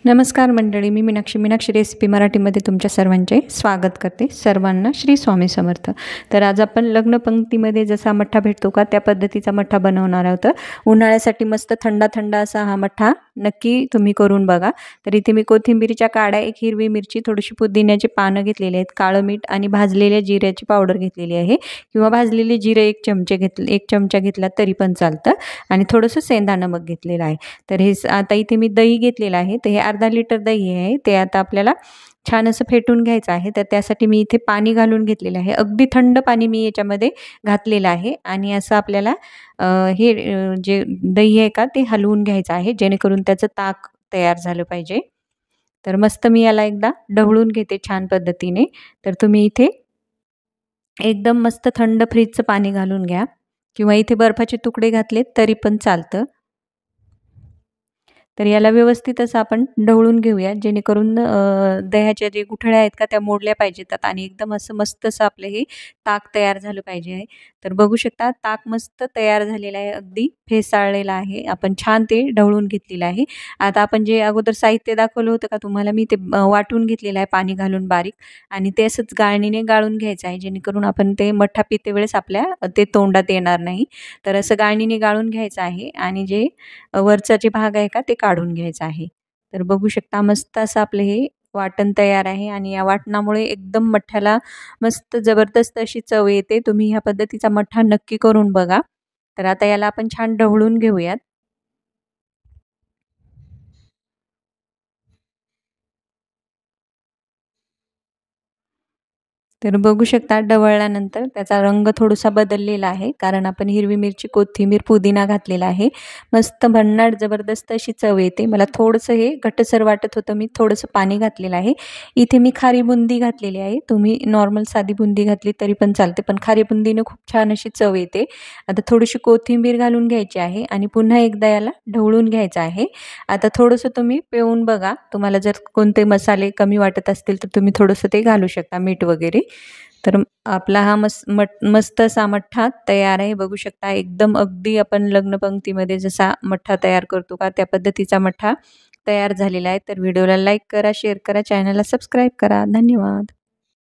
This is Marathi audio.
नमस्कार मंडळी, मी मीनाक्षी रेसिपी मराठीमध्ये तुमच्या सर्वांचे स्वागत करते. सर्वांना श्री स्वामी समर्थ. तर आज आपण लग्न पंक्तीमध्ये जसा मठ्ठा भेटतो का त्या पद्धतीचा मठ्ठा बनवणार आहोत. उन्हाळ्यासाठी मस्त थंडा थंडा असा हा मठ्ठा नक्की तुम्ही करून बघा. तर इथे मी कोथिंबीरच्या काड्या, एक हिरवी मिरची, थोडीशी पुदिन्याची पानं घेतलेली आहेत, काळं मीठ आणि भाजलेल्या जिऱ्याची पावडर घेतलेली आहे किंवा भाजलेले जिरे एक चमचा घेतला तरी पण चालतं आणि थोडंसं सेंधा नमक घेतलेलं आहे. तर हे आता इथे मी दही घेतलेलं आहे. तर हे अर्धा लिटर दही आहे, ते आता आपल्याला छान असं फेटून घ्यायचं आहे. तर त्यासाठी मी इथे पाणी घालून घेतलेलं आहे. अगदी थंड पाणी मी याच्यामध्ये घातलेलं आहे आणि असं आपल्याला जे दही आहे का ते हलवून घ्यायचं आहे, जेणेकरून त्याचं ताक तयार झालं पाहिजे. तर मस्त मी याला एकदा ढवळून घेते छान पद्धतीने. तर तुम्ही इथे एकदम मस्त थंड फ्रीजचं पाणी घालून घ्या किंवा इथे बर्फाचे तुकडे घातले तरी पण चालतं. तर याला व्यवस्थित असं आपण ढवळून घेऊया, जेणेकरून दह्याच्या जे गुठळ्या आहेत का त्या मोडल्या पाहिजेत आणि एकदम असं मस्त असं आपलं हे ताक तयार झालं पाहिजे आहे. तर बघू शकता ताक मस्त तयार झालेलं आहे, अगदी फेसाळलेलं आहे. आपण छान ते ढवळून घेतलेलं आहे. आता आपण जे अगोदर साहित्य दाखवलं होतं का तुम्हाला, मी ते वाटून घेतलेलं आहे पाणी घालून बारीक आणि ते असंच गाळणीने गाळून घ्यायचं आहे, जेणेकरून आपण ते मठ्ठा पिते वेळेस आपल्या ते तोंडात येणार नाही. तर असं गाळणीने गाळून घ्यायचं आहे आणि जे वरचा जे भाग आहे का ते काढून घ्यायचं आहे. तर बघू शकता मस्त असं आपलं हे वाटण तयार आहे आणि या वाटणामुळे एकदम मठ्ठ्याला मस्त जबरदस्त अशी चव येते. तुम्ही ह्या पद्धतीचा मठ्ठा नक्की करून बघा. तर आता याला आपण छान ढवळून घेऊयात. तर बघू शकता ढवळल्यानंतर त्याचा रंग थोडासा बदललेला आहे, कारण आपण हिरवी मिरची, कोथिंबीर, पुदिना घातलेला आहे. मस्त भन्नाट जबरदस्त अशी चव येते. मला थोडंसं हे घट्टसर वाटत होतं, मी थोडंसं पाणी घातलेलं आहे. इथे मी खारी बुंदी घातलेली आहे. तुम्ही नॉर्मल साधी बुंदी घातली तरी पण चालते, पण खारी बुंदीने खूप छान अशी चव येते. आता थोडीशी कोथिंबीर घालून घ्यायची आहे आणि पुन्हा एकदा याला ढवळून घ्यायचं आहे. आता थोडंसं तुम्ही पिळून बघा, तुम्हाला जर कोणते मसाले कमी वाटत असतील तर तुम्ही थोडंसं ते घालू शकता, मीठ वगैरे. तर आपला हा मस्त असा मठ्ठा तयार आहे. बघू शकता एकदम अगदी आपण लग्न पंक्तीमध्ये जसा मठ्ठा तयार करतो का त्या पद्धतीचा मठ्ठा तयार झालेला आहे. तर व्हिडिओला लाईक करा, शेअर करा, चॅनलला सबस्क्राईब करा. धन्यवाद.